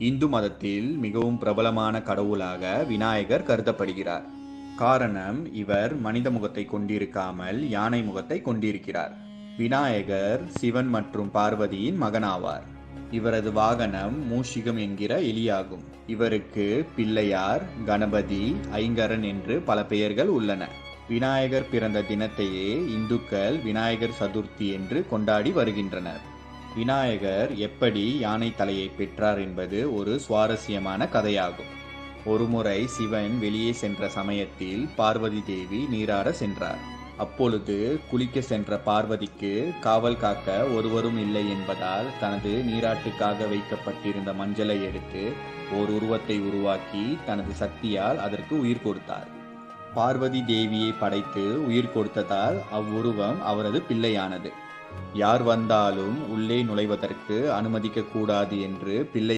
இந்து மதத்தில் மிகவும் பிரபலமான கடவுளாக விநாயகர் கருதப்படுகிறார். காரணம், இவர் மனித முகத்தை கொண்டிருக்காமல் யானை முகத்தை கொண்டிருக்கிறார். விநாயகர் சிவன் மற்றும் பார்வதியின் மகனாவார். இவரது வாகனம் மூஷிகம் என்கிற எலியாகும். இவருக்கு பிள்ளையார், கணபதி, ஐங்கரன் என்று பல பெயர்கள் உள்ளன. விநாயகர் பிறந்த தினத்தையே இந்துக்கள் விநாயகர் சதுர்த்தி என்று கொண்டாடி வருகின்றனர். விநாயகர் எப்படி யானை தலையை பெற்றார் என்பது ஒரு சுவாரஸ்யமான கதையாகும். ஒருமுறை சிவன் வெளியே சென்ற சமயத்தில் பார்வதி தேவி நீராட சென்றார். அப்பொழுது குளிக்க சென்ற பார்வதிக்கு காவல் காக்க ஒருவரும் இல்லை என்பதால் தனது நீராட்டுக்காக வைக்கப்பட்டிருந்த மஞ்சளை எடுத்து ஓர் உருவத்தை உருவாக்கி தனது சக்தியால் அதற்கு உயிர் கொடுத்தார். பார்வதி தேவியை படைத்து உயிர் கொடுத்ததால் அவ்வுருவம் அவரது பிள்ளையானது. யார் வந்தாலும் உள்ளே நுழைவதற்கு அனுமதிக்க கூடாது என்று பிள்ளை